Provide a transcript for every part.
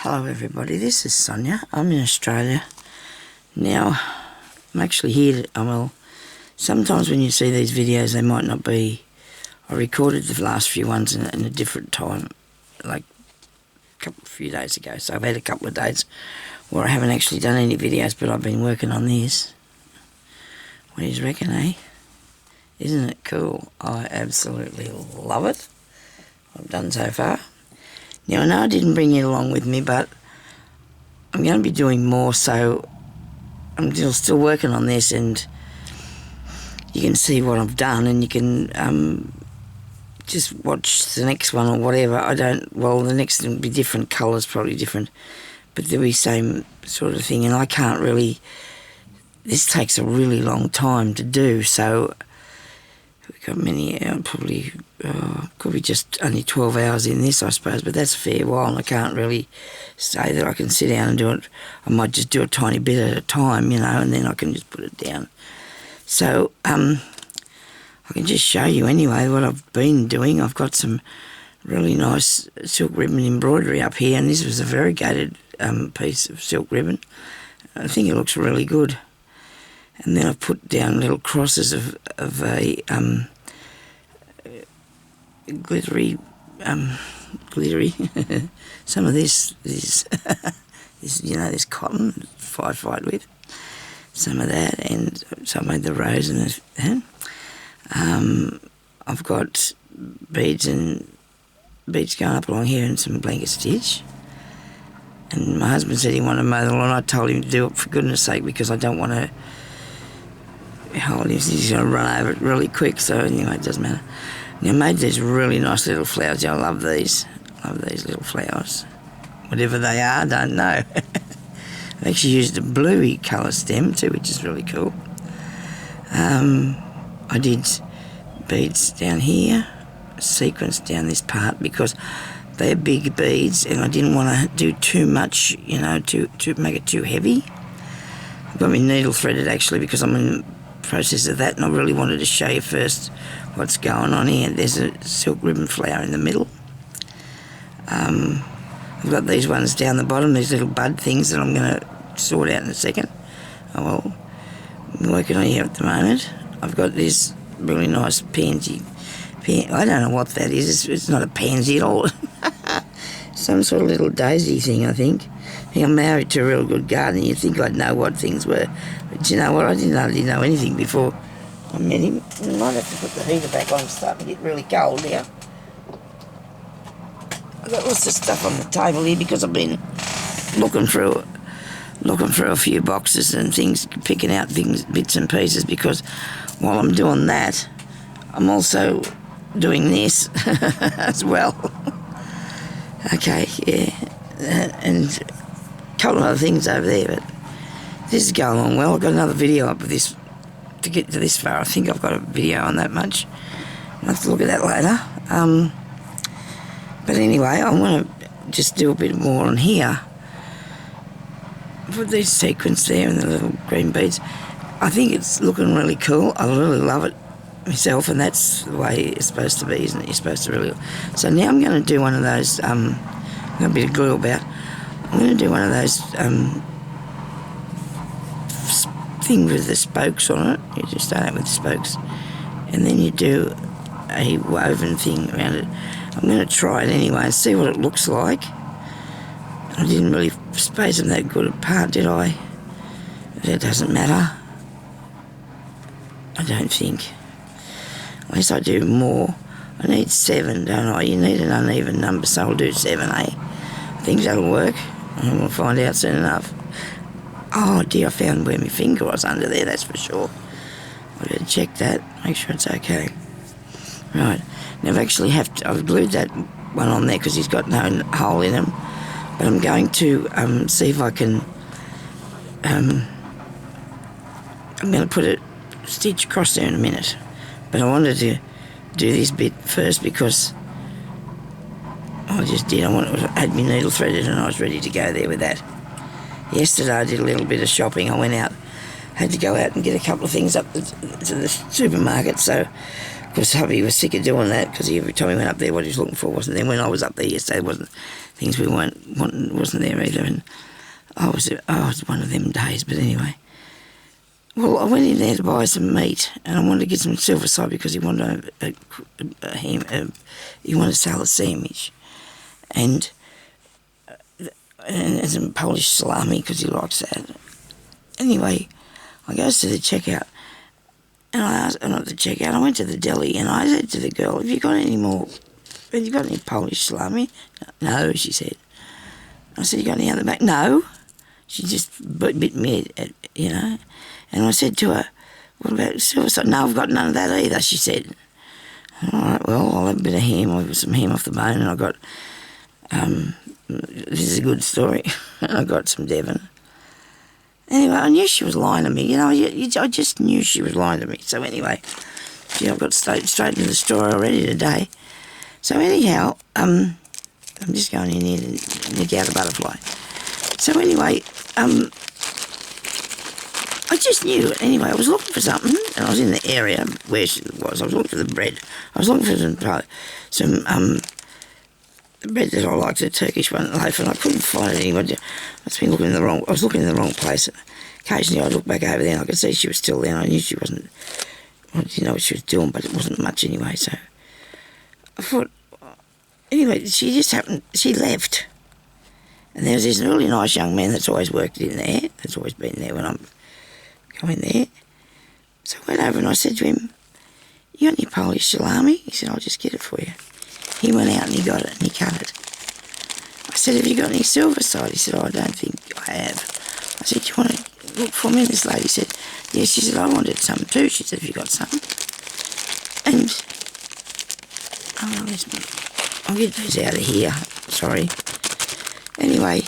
Hello everybody, this is Sonia. I'm in Australia. Now, I'm actually here sometimes when you see these videos they might not be, I recorded the last few ones in a different time, like a few days ago, so I've had a couple of days where I haven't actually done any videos, but I've been working on this. What do you reckon, eh? Isn't it cool? I absolutely love it. What I've done so far. Now, I know I didn't bring you along with me, but I'm going to be doing more, so I'm still working on this, and you can see what I've done, and you can just watch the next one or whatever. The next one will be different colours, probably different, but they'll be same sort of thing, and I can't really, this takes a really long time to do, so we've got many, probably, could be just only 12 hours in this, I suppose, but that's a fair while, and I can't really say that I can sit down and do it. I might just do a tiny bit at a time, and then I can just put it down. So, I can just show you anyway what I've been doing. I've got some really nice silk ribbon embroidery up here, and this was a variegated piece of silk ribbon. I think it looks really good. And then I've put down little crosses of a glittery, some of this this cotton, fight with, some of that, and so I made the rose and that. I've got beads going up along here and some blanket stitch. And my husband said he wanted to mow the lawn. I told him to do it for goodness sake because I don't want to. He's going to run over it really quick, so anyway, it doesn't matter. Now, I made these really nice little flowers. I love these. I love these little flowers. Whatever they are, I don't know. I've actually used a bluey colour stem too, which is really cool. I did beads down here, sequence down this part because they're big beads and I didn't want to do too much, to make it too heavy. I've got my needle threaded actually because I'm in process of that, and I really wanted to show you first what's going on here. There's a silk ribbon flower in the middle. I've got these ones down the bottom, these little bud things that I'm going to sort out in a second. I'm working on here at the moment. I've got this really nice pansy. I don't know what that is. It's not a pansy at all. Some sort of little daisy thing, I think. I'm married to a real good gardener. You'd think I'd know what things were. But you know what? I didn't hardly know anything before I met him. I might have to put the heater back on. It's starting to get really cold now. I've got lots of stuff on the table here because I've been looking through a few boxes and things, picking out things, bits and pieces, because while I'm doing that, I'm also doing this as well. Okay, yeah. And a couple of other things over there, but this is going on well. I've got another video up of this to get to this far. I think I've got a video on that much. I'll have to look at that later. But anyway, I want to just do a bit more on here. Put these sequins there and the little green beads. I think it's looking really cool. I really love it myself, and that's the way it's supposed to be, isn't it? You're supposed to really. So now I'm going to do one of those. I've got a bit of glue about. I'm going to do one of those things with the spokes on it. You just start out with the spokes, and then you do a woven thing around it. I'm going to try it anyway and see what it looks like. I didn't really space them that good apart, did I? That doesn't matter. I don't think. Unless I do more. I need 7, don't I? You need an uneven number, so I'll do 7, eh? I think that'll work. And we'll find out soon enough. Oh dear, I found where my finger was under there, that's for sure. I've got to check that, make sure it's okay. Right, now I've glued that one on there because he's got no hole in him. But I'm going to see if I can, I'm going to put a stitch across there in a minute. But I wanted to do this bit first because I just did. I had my needle threaded and I was ready to go there with that. Yesterday I did a little bit of shopping. I went out, had to go out and get a couple of things up to the supermarket. So, of because hubby was sick of doing that, because every time he went up there, what he was looking for wasn't there. When I was up there yesterday, wasn't things we wasn't there either, and I was one of them days. But anyway, well, I went in there to buy some meat, and I wanted to get some silver side because he wanted a ham. He wanted to sell a sandwich, and some Polish salami because he likes that. Anyway, I goes to the checkout, and I went to the deli, and I said to the girl, have you got any Polish salami? No, she said. I said, you got any other back? No. She just bit me, and I said to her, what about silver side? No, I've got none of that either, she said. All right, well, I'll have a bit of ham. I've got some ham off the bone, and I got, this is a good story, I got some Devon. Anyway, I knew she was lying to me, I just knew she was lying to me. So anyway, I've got straight into the story already today. So anyhow, I'm just going in here to nick out a butterfly. So anyway, I just knew it. Anyway, I was looking for something, and I was in the area where she was. I was looking for the bread. I was looking for some bread that I like, the Turkish one, loaf, and I couldn't find it anywhere. I was looking in the wrong place. Occasionally I'd look back over there and I could see she was still there, and I knew she wasn't, I didn't know what she was doing, but it wasn't much anyway, so I thought, anyway, she left. And there was this really nice young man that's always worked in there, that's always been there when I'm going there. So I went over and I said to him, you got any Polish salami? He said, I'll just get it for you. He went out and he got it and he cut it. I said, have you got any silver side? He said, I don't think I have. I said, do you want to look for me? This lady said, yes. She said, I wanted some too. She said, have you got some? And, I'll get those out of here. Sorry. Anyway,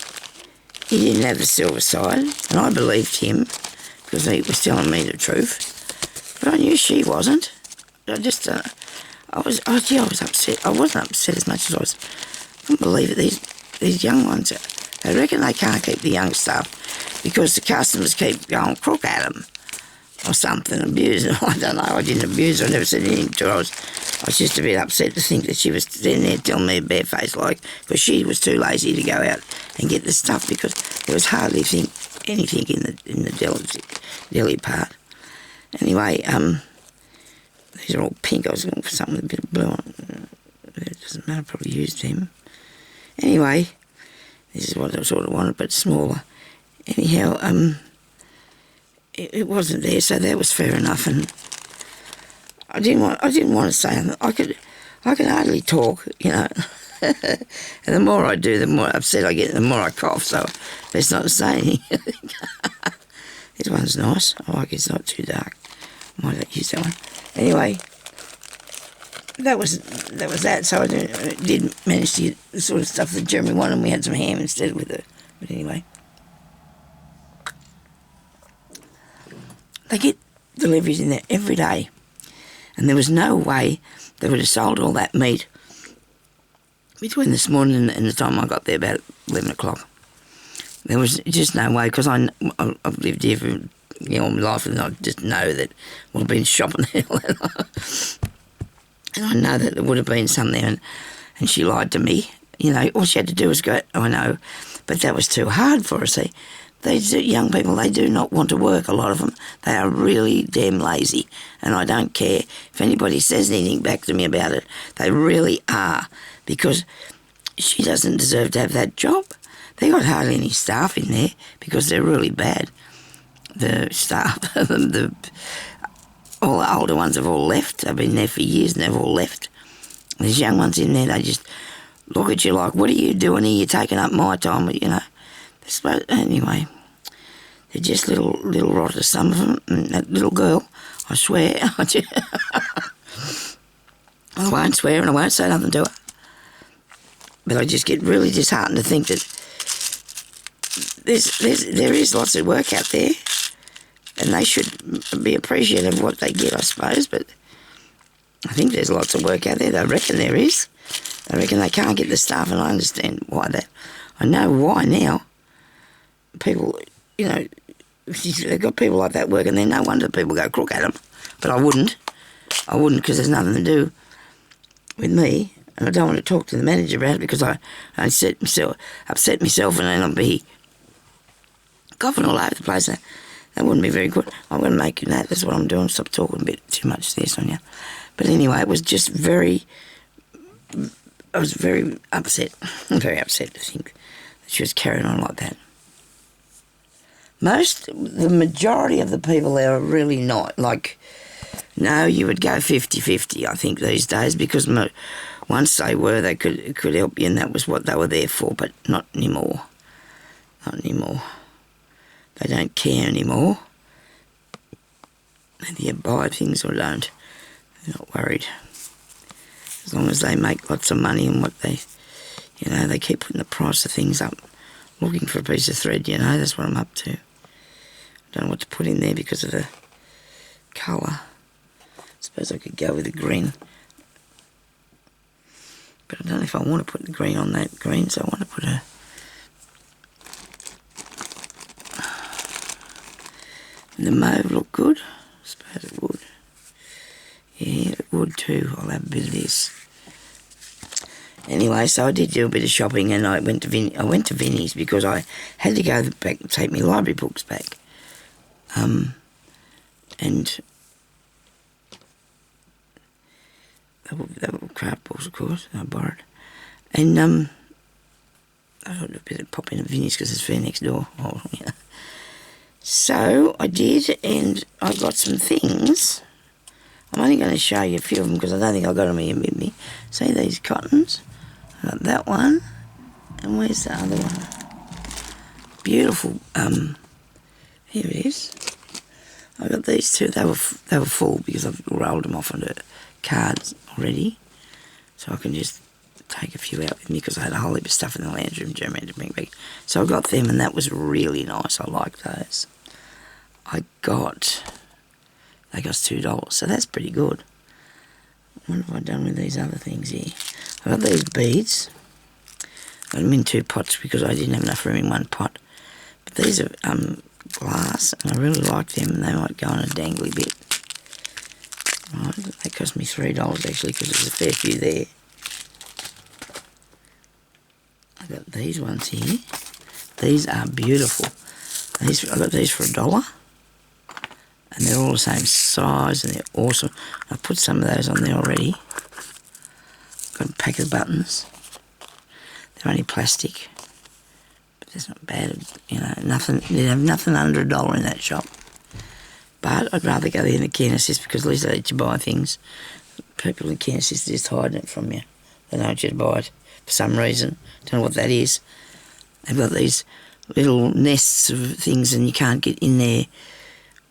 he didn't have the silver side, and I believed him because he was telling me the truth. But I knew she wasn't. I was upset. I wasn't upset as much as I couldn't believe it. These young ones, they reckon they can't keep the young stuff because the customers keep going crook at them or something, abuse them. I don't know. I didn't abuse her. I never said anything to her. I was just a bit upset to think that she was sitting there telling me barefaced because she was too lazy to go out and get the stuff because there was hardly anything in the deli part. Anyway, these are all pink. I was looking for something with a bit of blue on it. It doesn't matter, I probably used them. Anyway, this is what I sort of wanted, but smaller. Anyhow, it wasn't there, so that was fair enough. And I didn't want to say anything. I could hardly talk, And the more I do, the more upset I get, the more I cough. So best not to say anything. This one's nice. I like it. It's not too dark. Might not use that one. Anyway, that was that. So I did manage to get the sort of stuff that Jeremy wanted, and we had some ham instead with it. But anyway, they get deliveries in there every day, and there was no way they would have sold all that meat between this morning and the time I got there, about 11 o'clock. There was just no way, because I've lived here for all my life, and I just know that I've been shopping there, and I know that there would have been some there, and she lied to me. All she had to do was go, I know, but that was too hard for her, see. These young people, they do not want to work, a lot of them. They are really damn lazy, and I don't care if anybody says anything back to me about it. They really are, because she doesn't deserve to have that job. They got hardly any staff in there because they're really bad. The staff, all the older ones have all left. They've been there for years and they've all left. There's young ones in there, they just look at you like, what are you doing here? You're taking up my time, Anyway, they're just little rotters, some of them. And that little girl, I swear, I won't swear and I won't say nothing to her. But I just get really disheartened to think that there is lots of work out there, and they should be appreciative of what they get, I suppose. But I think there's lots of work out there. They reckon there is. They reckon they can't get the staff, and I understand why that. I know why now. People, they've got people like that working there. No wonder people go crook at them. But I wouldn't. I wouldn't, because there's nothing to do with me, and I don't want to talk to the manager about it because I upset myself and then I'll be coughing all over the place. That wouldn't be very good. I'm going to make you know that's what I'm doing. Stop talking a bit too much there, Sonia. But anyway, it was just I was very upset to think that she was carrying on like that. The majority of the people there are really not. Like, no, you would go 50-50, I think, these days, because once they were, they could help you, and that was what they were there for, but not anymore. Not anymore. They don't care anymore. Whether you buy things or don't, they're not worried. As long as they make lots of money and what they keep putting the price of things up. Looking for a piece of thread, that's what I'm up to. I don't know what to put in there because of the colour. I suppose I could go with the green. But I don't know if I want to put the green on that green, so I want to put the mauve look good? I suppose it would. Yeah, it would too. I'll have a bit of this. Anyway, so I did do a bit of shopping, and I went to Vinnie's because I had to go back and take my library books back. And they were craft books, of course, I borrowed. And I thought I'd better pop into Vinnie's because it's fair next door. Oh, yeah. So I did, and I got some things. I'm only going to show you a few of them because I don't think I got them here with me. See these cottons? I got that one. And where's the other one? Beautiful. Here it is. I got these two. They were full because I've rolled them off onto cards already. So I can just take a few out with me because I had a whole heap of stuff in the lounge room German to bring back. So I got them, and that was really nice. I like those. They cost $2, so that's pretty good. What have I done with these other things here? I got these beads. I got them in 2 pots because I didn't have enough room in 1 pot. But these are glass, and I really like them, and they might go on a dangly bit. Right, they cost me $3 actually because there's a fair few there. I got these ones here. These are beautiful. I got these for $1. And they're all the same size, and they're awesome. I've put some of those on there already. Got a pack of buttons. They're only plastic, but that's not bad. Nothing. They have nothing under $1 in that shop. But I'd rather go there in the Care Assist because at least they let you buy things. People in Care Assist are just hiding it from you. They don't want you to buy it for some reason. Don't know what that is. They've got these little nests of things, and you can't get in there.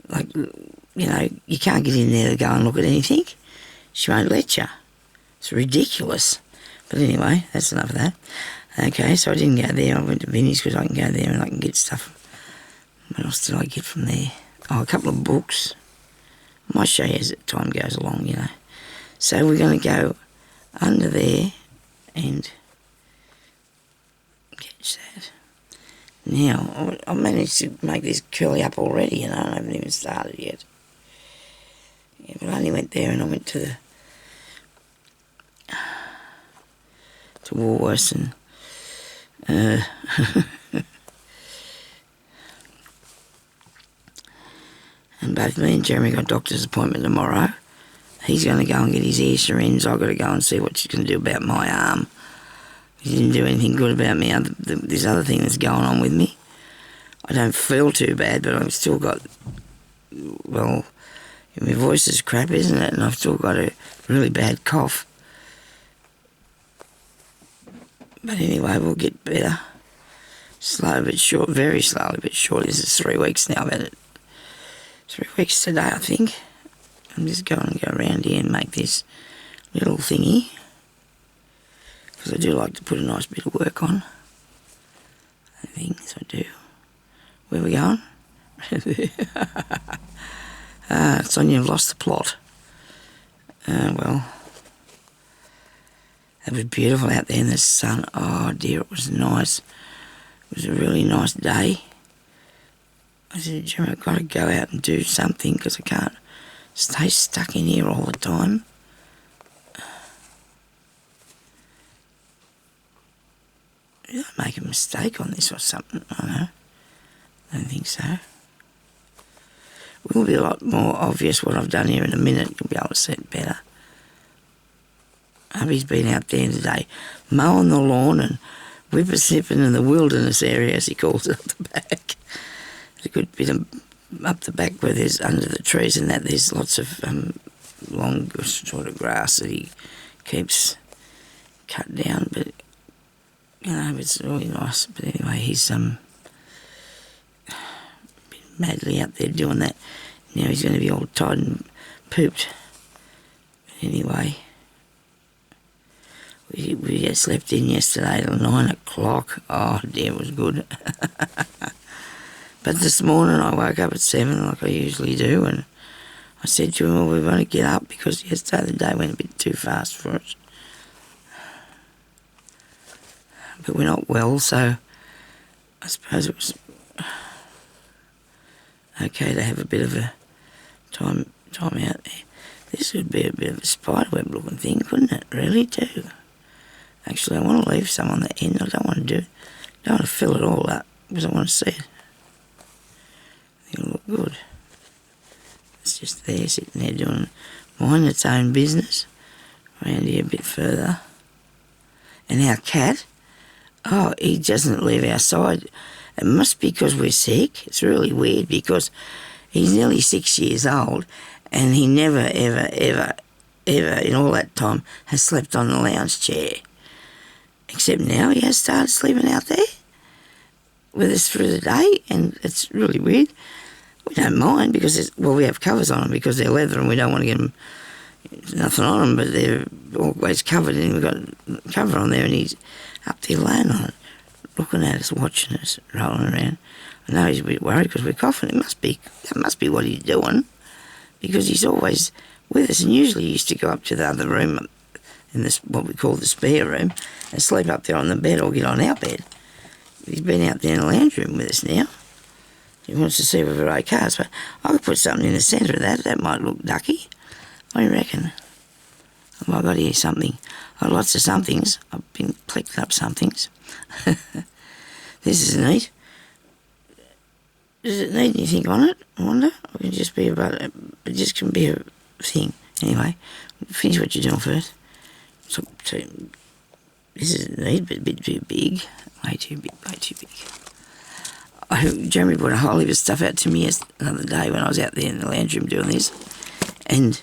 Like, you can't get in there to go and look at anything. She won't let you. It's ridiculous. But anyway, that's enough of that. Okay, so I didn't go there. I went to Vinnie's because I can go there and I can get stuff. What else did I get from there? Oh, a couple of books. I might show you as time goes along, So we're going to go under there and catch that. Now, I managed to make this curly up already, I haven't even started yet. Yeah, but I only went there and I went to Woolworths and and both me and Jeremy got a doctor's appointment tomorrow. He's going to go and get his ear syringe. I've got to go and see what she's going to do about my arm. He didn't do anything good about me. This other thing that's going on with me. I don't feel too bad, but I've still got, my voice is crap, isn't it? And I've still got a really bad cough. But anyway, we'll get better. Slow but sure, very slowly but surely. This is 3 weeks now, I've had it. 3 weeks today, I think. I'm just going to go around here and make this little thingy. Because I do like to put a nice bit of work on. Things I do. Where are we going? Sonia lost the plot. Well, it was beautiful out there in the sun. Oh dear, it was nice. It was a really nice day. I said, Jimmy, I've got to go out and do something because I can't stay stuck in here all the time. Did I make a mistake on this or something? I don't know. I don't think so. It will be a lot more obvious what I've done here in a minute. You'll be able to see it better. Hubby's been out there today mowing the lawn and whippersnipping in the wilderness area, as he calls it, up the back. There's a good bit of up the back where there's under the trees and that there's lots of long sort of grass that he keeps cut down, but you know, it's really nice. But anyway, he's been madly out there doing that. Now he's going to be all tired and pooped. But anyway, we slept in yesterday till 9 o'clock. Oh dear, it was good. But this morning I woke up at 7 like I usually do, and I said to him, well, we want to get up because yesterday the day went a bit too fast for us. But we're not well, so I suppose it was okay to have a bit of a time out there. This would be a bit of a spiderweb looking thing, couldn't it? Really too. Actually, I want to leave some on the end. I don't want to fill it all up because I want to see it. I think it'll look good. It's just there, sitting there doing minding its own business. Around here a bit further. And our cat, oh, he doesn't leave our side. It must be because we're sick. It's really weird because he's nearly 6 years old and he never, ever, ever, ever in all that time has slept on the lounge chair. Except now he has started sleeping out there with us through the day, and it's really weird. We don't mind because we have covers on them because they're leather and we don't want to get them, nothing on them, but they're always covered, and we've got a cover on there and he's up there laying on it, looking at us, watching us, rolling around. I know he's a bit worried because we're coughing. That must be what he's doing, because he's always with us, and usually he used to go up to the other room in this, what we call the spare room, and sleep up there on the bed or get on our bed. He's been out there in the lounge room with us now. He wants to see if we're okay. But I could put something in the centre of that. That might look ducky. What do you reckon? Oh, I've got here something. I've got lots of somethings. I've been collecting up somethings. This is neat. Does it need anything on it, I wonder? Or can it just be about it? It just can be a thing. Anyway, finish what you're doing first. So this is neat, but a bit too big. Way too big, way too big. Jeremy brought a whole heap of stuff out to me another day when I was out there in the lounge room doing this. And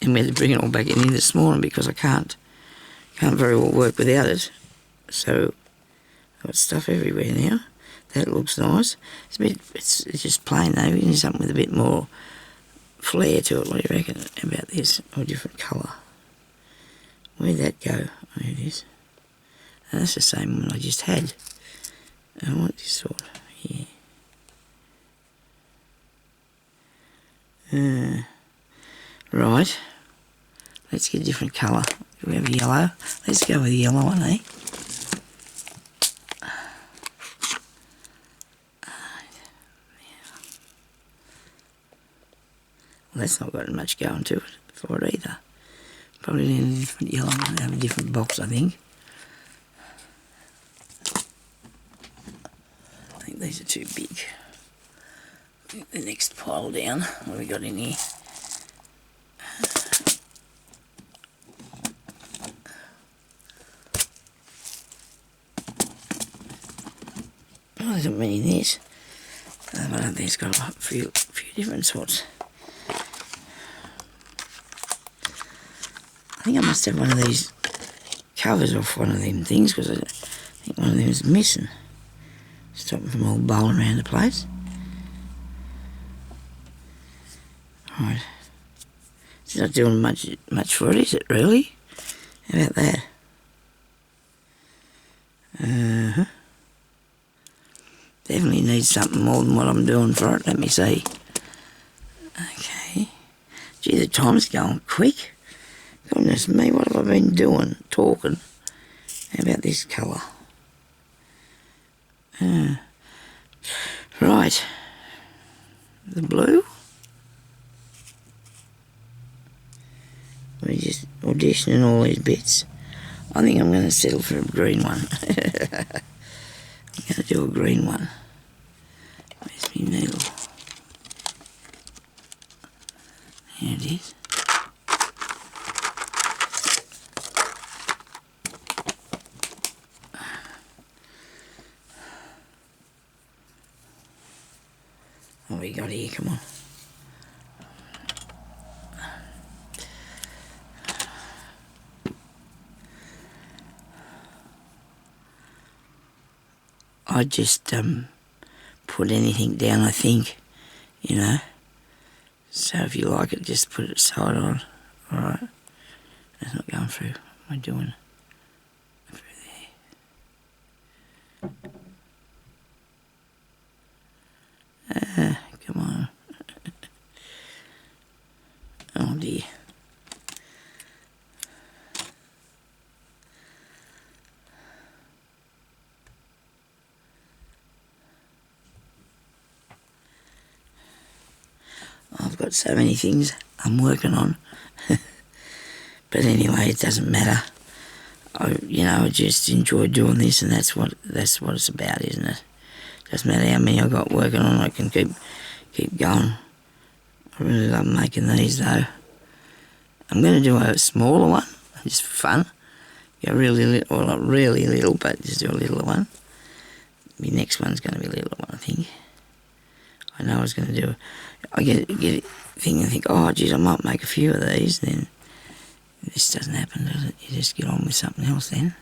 we had to bring it all back in here this morning because I can't very well work without it. So I've got stuff everywhere now. That looks nice. It's just plain though. We need something with a bit more flair to it. What do you reckon about this? Or a different colour? Where'd that go? Oh, here it is. Oh, that's the same one I just had. I want this sort. Yeah. Right. Let's get a different colour. Do we have yellow? Let's go with the yellow one, eh? Well, that's not got much going to it for it either. Probably need a different yellow one, have a different box, I think. I think these are too big. The next pile down. What have we got in here? Oh, there's not many in this. I don't think it's got a few different sorts. I think I must have one of these covers off one of them things because I think one of them is missing. Stop them from all bowling around the place. Alright. It's not doing much for it, is it really? How about that? Definitely needs something more than what I'm doing for it. Let me see. Okay. Gee, the time's going quick. Goodness me, what have I been doing? Talking. How about this colour? Right. The blue. conditioning all these bits. I think I'm going to settle for a green one. I'm going to do a green one. Where's my needle? Here it is. What we got here? Come on. I just put anything down, I think, you know. So if you like it, just put it side on. Alright. That's not going through. What am I doing? Through there. Come on. Oh dear. I've got so many things I'm working on. But anyway, it doesn't matter. I just enjoy doing this, and that's what it's about, isn't it? Doesn't matter how many I've got working on, I can keep going. I really love making these though. I'm going to do a smaller one, just for fun. Go really little, well, not really little, but just do a littler one. My next one's going to be a littler one, I think. I know I was going to do. I get a thing and think, oh, geez, I might make a few of these. Then this doesn't happen, does it? You just get on with something else. Then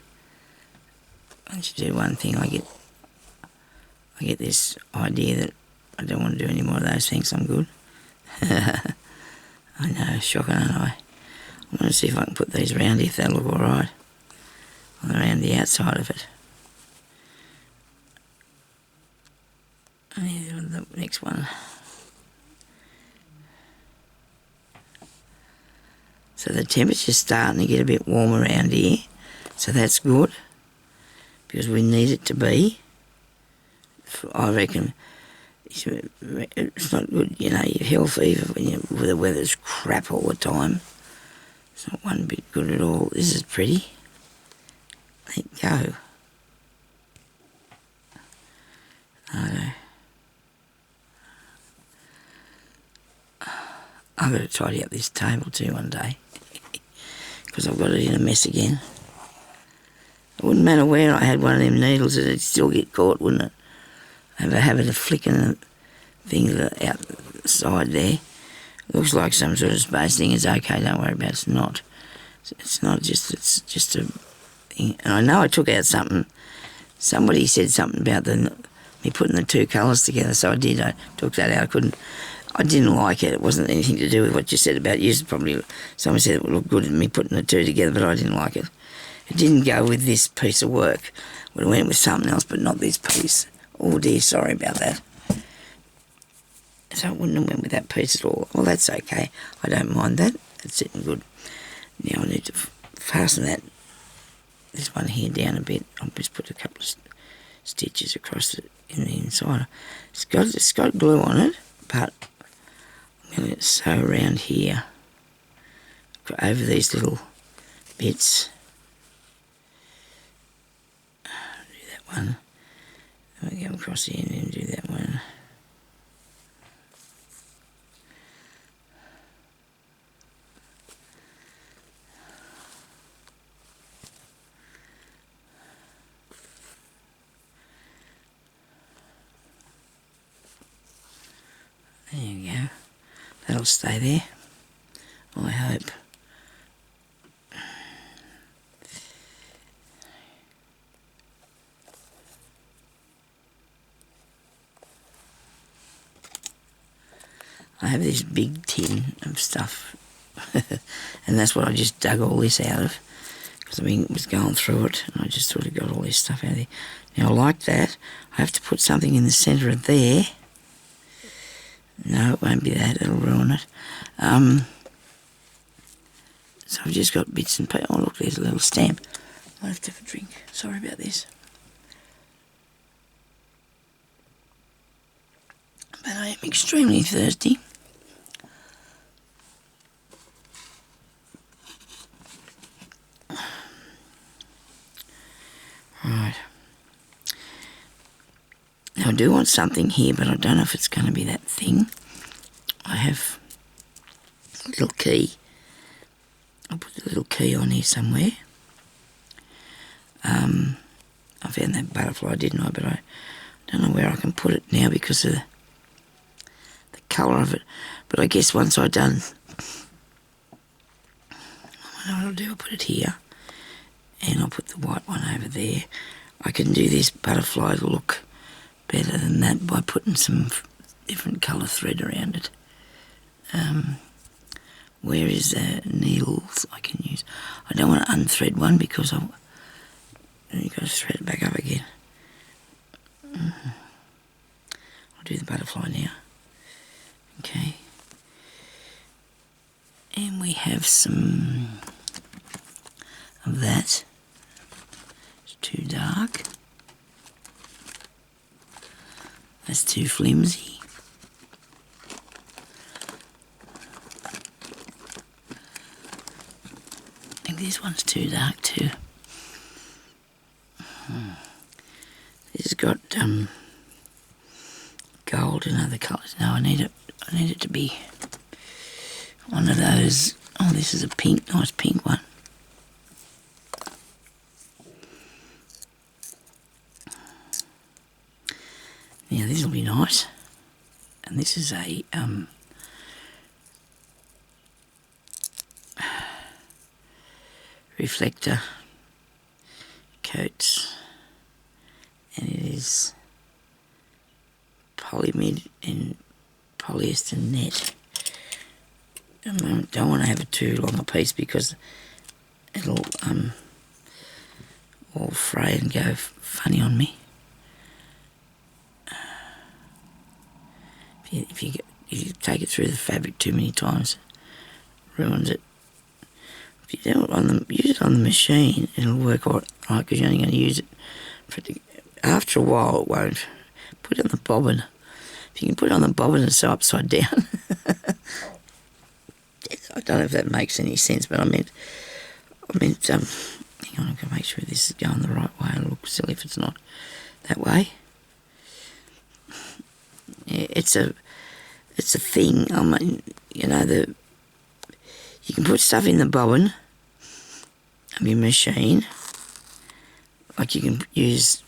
once you do one thing, I get this idea that I don't want to do any more of those things. I'm good. I know, shocking, aren't I? I'm going to see if I can put these around here, if they look all right, around the outside of it. And the next one. So the temperature's starting to get a bit warm around here, so that's good, because we need it to be. I reckon it's not good, you have hill fever when the weather's crap all the time. It's not one bit good at all. This is pretty. Let it go. I've got to tidy up this table too one day, because I've got it in a mess again. It wouldn't matter where I had one of them needles, it'd still get caught, wouldn't it? Have a habit of flicking the thing outside there. It looks like some sort of space thing. It's okay, don't worry about it. It's not. It's not just, it's just a thing. And I know I took out something. Somebody said something about me putting the two colours together, so I did. I took that out. I didn't like it. It wasn't anything to do with what you said about you. Probably someone said it would look good in me putting the two together, but I didn't like it. It didn't go with this piece of work. It went with something else, but not this piece. Oh dear, sorry about that. So it wouldn't have went with that piece at all. Well, that's okay. I don't mind that. It's sitting good. Now I need to fasten this one here down a bit. I'll just put a couple of stitches across it in the inside. It's got glue on it, but I'm going to sew around here over these little bits. Do that one. Then we go across here and do that one. There you go. That'll stay there, I hope. I have this big tin of stuff and that's what I just dug all this out of, because it was going through it and I just sort of got all this stuff out of there. Now like that, I have to put something in the centre of there. No, it won't be that, it'll ruin it. So I've just got bits and pieces. Oh look, there's a little stamp. I have to have a drink, sorry about this. But I am extremely thirsty. I do want something here, but I don't know if it's going to be that thing. I have a little key. I'll put a little key on here somewhere. I found that butterfly, didn't I? But I don't know where I can put it now because of the colour of it. But I guess once I've done, what I'll do, I'll put it here, and I'll put the white one over there. I can do this butterfly look better than that by putting some different colour thread around it. Where is the needles I can use? I don't want to unthread one because you've got to thread it back up again. I'll do the butterfly now. Okay. And we have some of that. It's too dark. That's too flimsy. I think this one's too dark too. This has got gold and other colours. No, I need it to be one of those. Oh, this is a pink, nice pink one. Now this will be nice. And this is a reflector coats, and it is polymid and polyester net. I don't want to have it too long a piece because it'll all fray and go funny on me. If you take it through the fabric too many times, it ruins it. If you do it use it on the machine, it'll work all right because you're only going to use it after a while. It won't. Put it on the bobbin. If you can put it on the bobbin and sew upside down. I don't know if that makes any sense, but I meant. Hang on, I've got to make sure this is going the right way. It'll look silly if it's not that way. Yeah, it's a thing. I mean, you know, you can put stuff in the bobbin of your machine, like you can use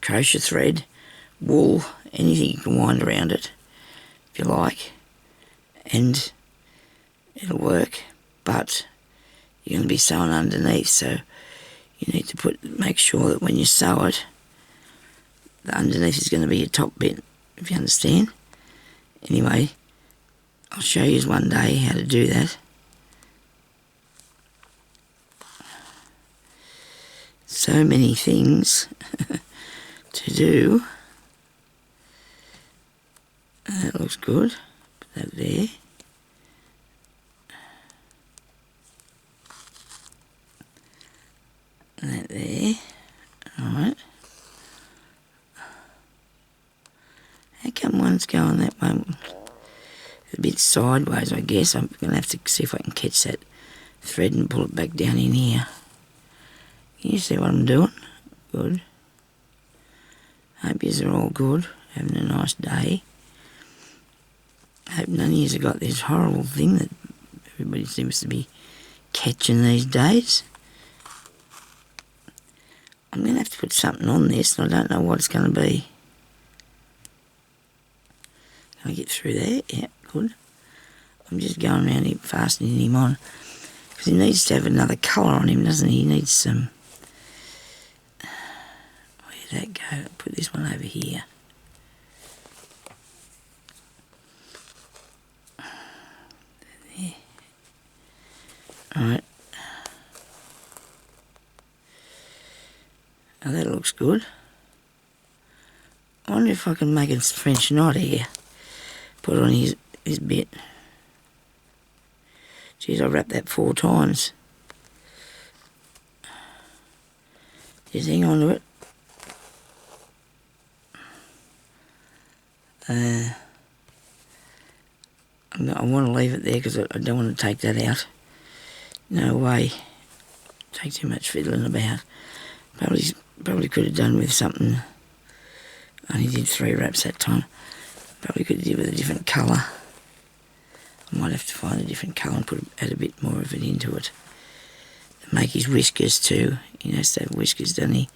crochet thread, wool, anything you can wind around it if you like, and it'll work. But you're going to be sewing underneath, so you need to make sure that when you sew it, the underneath is going to be your top bit, if you understand. Anyway, I'll show you one day how to do that. So many things to do. That looks good. Put that there. That there. Alright. How come one's going that way? A bit sideways, I guess. I'm going to have to see if I can catch that thread and pull it back down in here. Can you see what I'm doing? Good. Hope yous are all good. Having a nice day. Hope none of yous have got this horrible thing that everybody seems to be catching these days. I'm going to have to put something on this, and I don't know what it's going to be. Can I get through there? Yeah, good. I'm just going around here, fastening him on. Because he needs to have another colour on him, doesn't he? He needs some... Where'd that go? I'll put this one over here. There. Alright. Now that looks good. I wonder if I can make a French knot here. Put on his bit. Geez, I wrapped that 4 times. Just hang on to it. I want to leave it there because I don't want to take that out. No way. Take too much fiddling about. Probably could have done with something I only did 3 wraps that time. Probably could do with a different colour. I might have to find a different colour and add a bit more of it into it. Make his whiskers too. He has to have whiskers, doesn't he?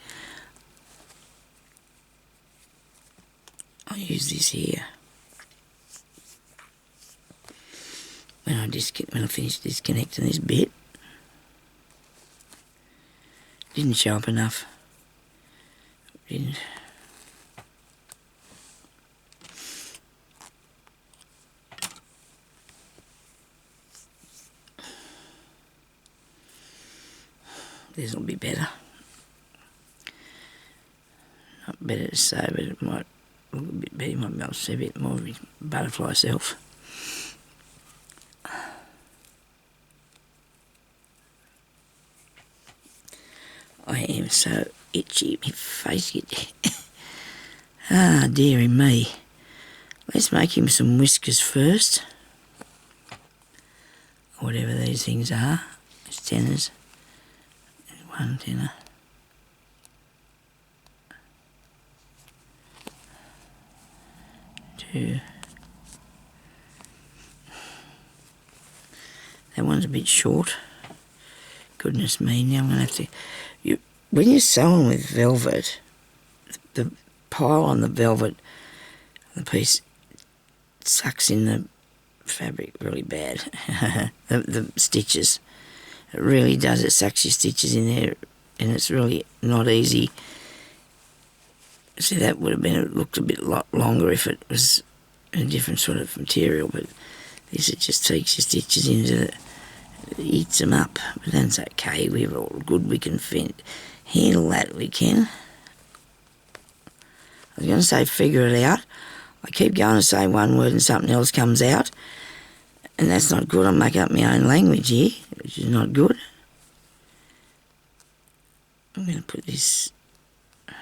I'll use this here. When I finish disconnecting this bit. Didn't show up enough. Didn't. This will be better. Not better to say, but it might look a bit better. You might be able to see a bit more of his butterfly self. I am so itchy, my face gets... Ah, dearie me. Let's make him some whiskers first. Whatever these things are. It's tenners. There's one tenner. Two. That one's a bit short. Goodness me, now I'm going to have to... when you're sewing with velvet, the pile on the velvet, the piece sucks in the fabric really bad. the stitches. It really does. It sucks your stitches in there, and it's really not easy. See, that would have been looked a lot longer if it was a different sort of material, but this, it just takes your stitches into it, eats them up. But that's okay. We're all good. We can handle that. We can. I was going to say figure it out. I keep going to say one word and something else comes out, and that's not good. I'm making up my own language here, which is not good. I'm going to put this... I'm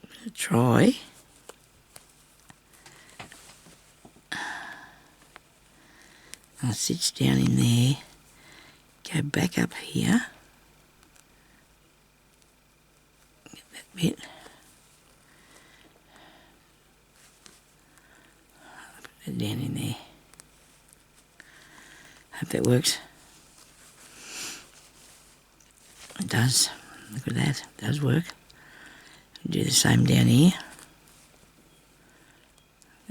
going to try... I'll stitch down in there, go back up here, get that bit, put that down in there. Hope that works. It does. Look at that, it does work. Do the same down here,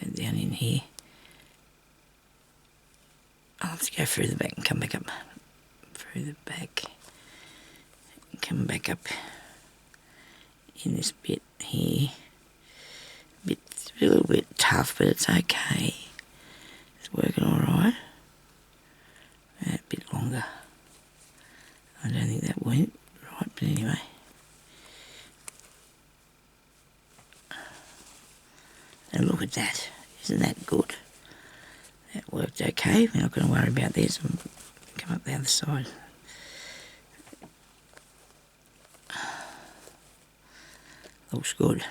and down in here. I'll have to go through the back and come back up. Through the back. And come back up in this bit here. It's a little bit tough, but it's okay. It's working alright. A bit longer. I don't think that went right, but anyway. And look at that. Isn't that good? That worked okay. We're not going to worry about this. Come up the other side. Looks good.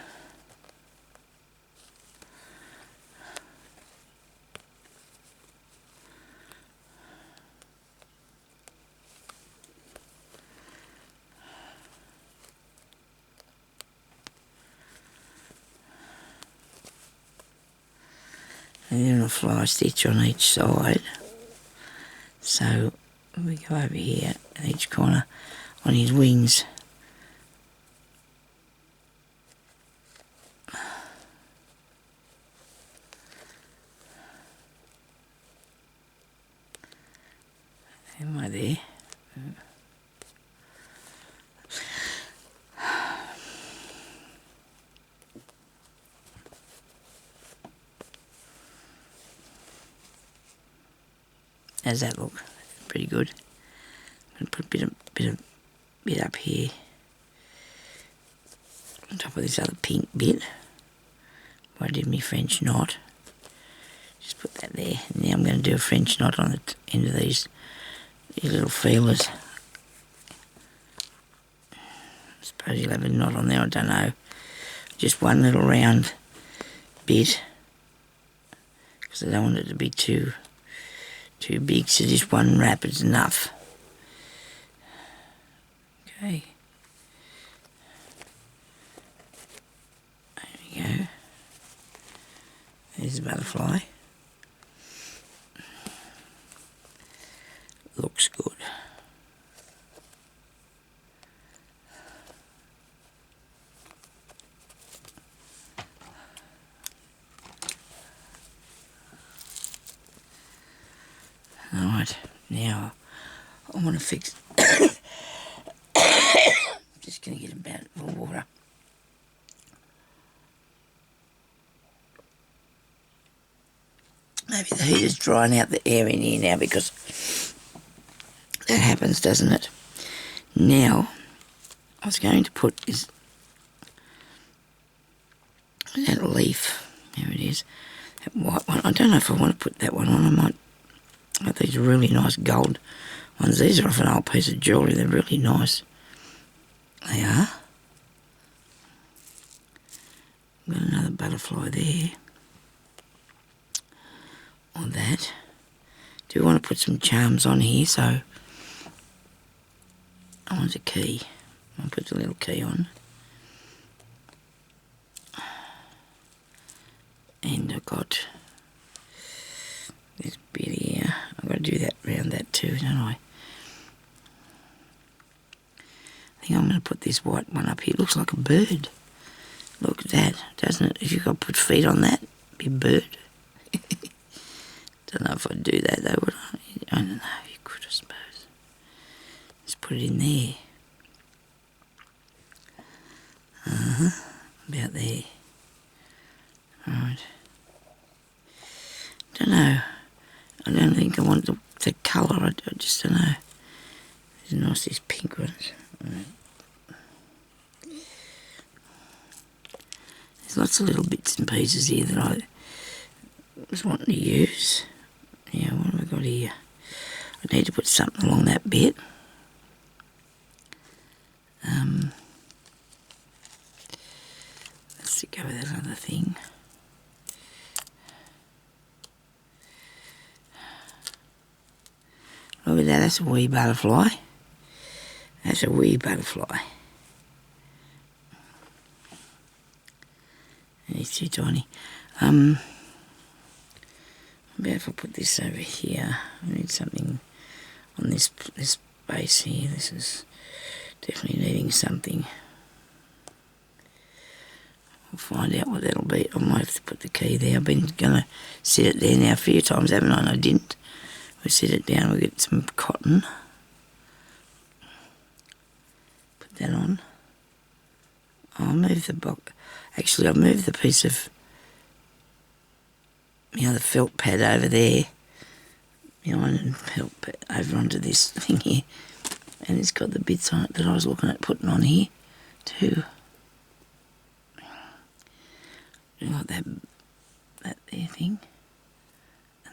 And then a fly stitch on each side. So we go over here in each corner on his wings. Am I there? How's that look? Pretty good. I'm going to put a bit up here on top of this other pink bit where I did my French knot. Just put that there. And now I'm going to do a French knot on the end of these little feelers. I suppose you'll have a knot on there, I don't know. Just one little round bit because I don't want it to be too big, so just one wrap is enough. Okay. There's a butterfly. Looks good. Alright, now I want to fix... Just going to get a bit of water. Maybe the heater's drying out the air in here now, because that happens, doesn't it? Now, I was going to put is that leaf. There it is. That white one. I don't know if I want to put that one on. I might. These are really nice gold ones. These are off an old piece of jewellery. They're really nice. They are. Got another butterfly there. Or that. Do want to put some charms on here, so I want a key. I'll put the little key on. And I've got this bit here. I've got to do that around that too, don't I? I think I'm going to put this white one up here. It looks like a bird. Look at that, doesn't it? If you've got to put feet on that, it'd be a bird. Don't know if I'd do that though, would I? I don't know, you could, I suppose. Just put it in there. About there. Alright. Don't know. I don't think I want the colour, I just don't know. There's nice, these pink ones. There's lots of little bits and pieces here that I was wanting to use. Yeah, what have I got here? I need to put something along that bit. Let's go with that other thing. Look at that, that's a wee butterfly. That's a wee butterfly. He's too tiny. Maybe if I put this over here, I need something on this base here. This is definitely needing something. We'll find out what that'll be. I might have to put the key there. I've been going to set it there now a few times, haven't I? And I didn't. We set it down, we'll get some cotton. Put that on. I'll move the box. Actually, I'll move the piece of the felt pad over there. Iron felt pad over onto this thing here. And it's got the bits on it that I was looking at putting on here too. Like that there thing.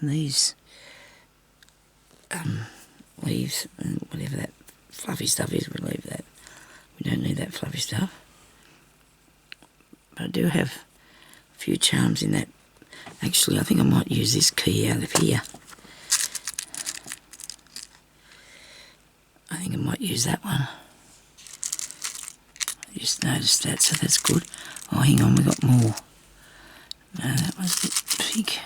And these leaves and whatever that fluffy stuff is, we'll leave that. We don't need that fluffy stuff. But I do have a few charms in that. Actually, I think I might use this key out of here. I think I might use that one. I just noticed that, so that's good. Oh, hang on, we got more. No, that was a bit big.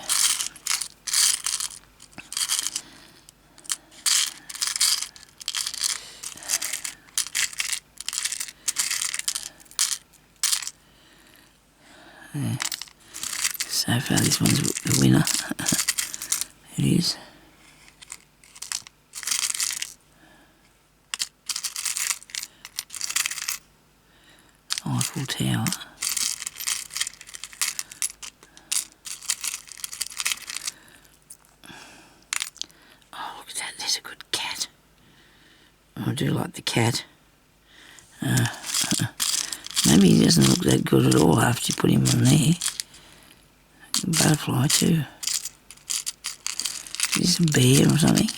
There. So far this one's the winner. It is. Eiffel Tower. Oh, look at that, there's a good cat. Oh, I do like the cat. Maybe he doesn't look that good at all after you put him on there. Butterfly too. Is this a bear or something?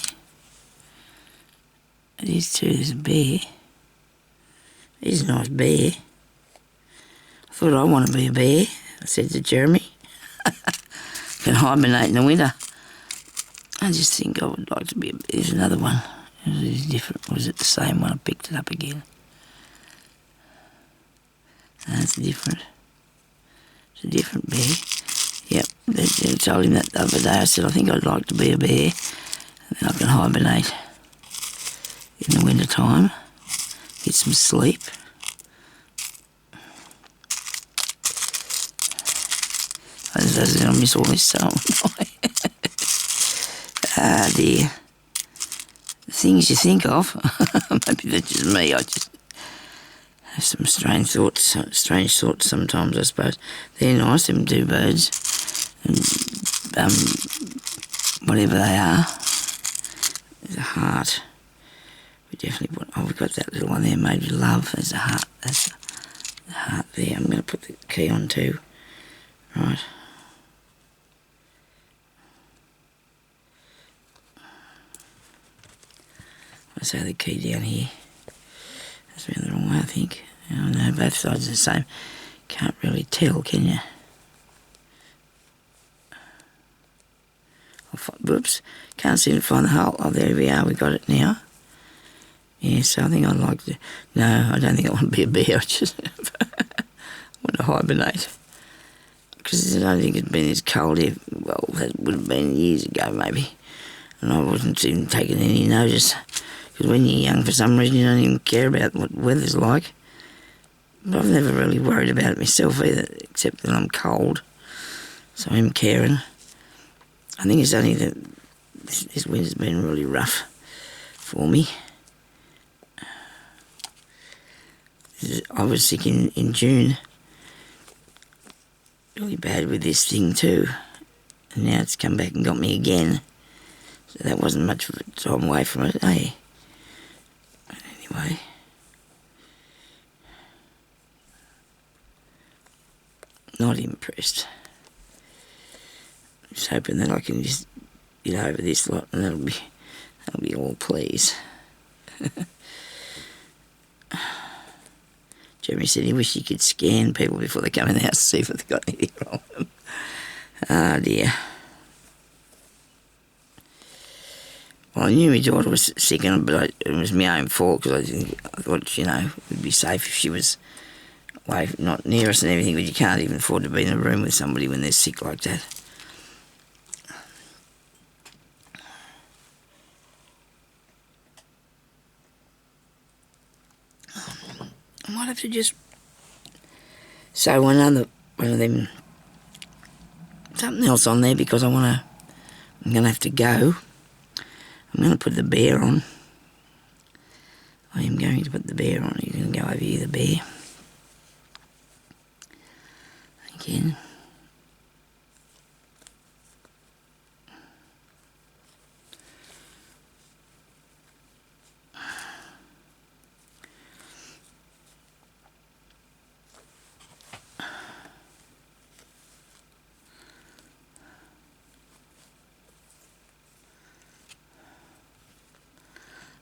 It is too, there's a bear. He's a nice bear. I thought I want to be a bear, I said to Jeremy. Can hibernate in the winter. I just think I would like to be a bear. There's another one. It is different. Was it the same one? I picked it up again. That's different. It's a different bear. Yep, I told him that the other day. I said, I think I'd like to be a bear, and then I can hibernate in the winter time, get some sleep. I miss all this so ah dear. The things you think of, maybe that's just me, I just have some strange thoughts sometimes, I suppose. They're nice, them two birds, and whatever they are. There's a heart. We definitely put, we've got that little one there made with love. There's a heart, that's the heart there. I'm going to put the key on too. Right. I say the key down here. That's been the wrong way, I think. Oh no, both sides are the same. Can't really tell, can you? Whoops. Can't seem to find the hole. Oh, there we are. We got it now. Yeah, so I think I'd like to... No, I don't think I want to be a bear. I just want to hibernate. Because I don't think it's been as cold here. Well, that would have been years ago, maybe. And I wasn't even taking any notice. Because when you're young, for some reason, you don't even care about what the weather's like. But I've never really worried about it myself either, except that I'm cold. So I'm caring. I think it's only that this winter's been really rough for me. I was sick in June. Really bad with this thing too. And now it's come back and got me again. So that wasn't much of a time away from it, eh? Anyway. Not impressed. Just hoping that I can just get over this lot and that'll be all please. Jeremy said he wished he could scan people before they come in the house to see if they've got anything wrong with them. Oh dear. Well, I knew my daughter was sick, but it was my own fault because I thought, you know, it would be safe if she was away, not near us and everything, but you can't even afford to be in a room with somebody when they're sick like that. I might have to just sew one of them, something else on there because I'm going to have to go. I'm going to put the bear on. I am going to put the bear on. You're going to go over here, the bear. Again.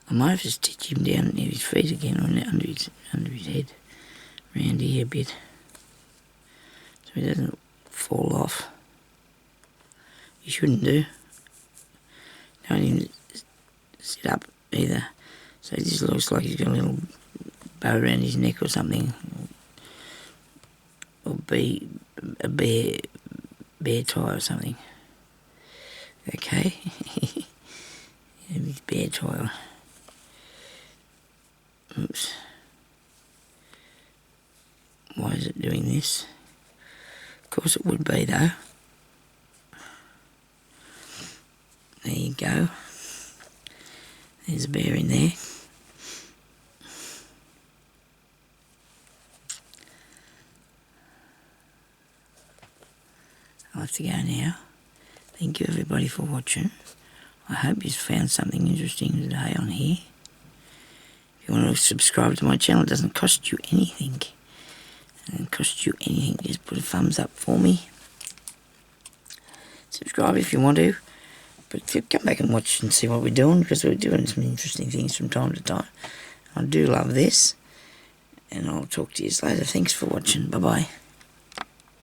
I might have to stitch him down near his feet again, or under his head, round here a bit, so he doesn't fall off. You shouldn't do. Don't even sit up either. So it just looks like he's got a little bow around his neck or something, or be a bear tie or something. Okay, his bear tie on. Oops. Why is it doing this? Of course it would be though. There you go. There's a bear in there. I'll have to go now. Thank you everybody for watching. I hope you've found something interesting today on here. If you want to subscribe to my channel, it doesn't cost you anything. It doesn't cost you anything. Just put a thumbs up for me. Subscribe if you want to. But come back and watch and see what we're doing, because we're doing some interesting things from time to time. I do love this. And I'll talk to you later. Thanks for watching. Bye-bye.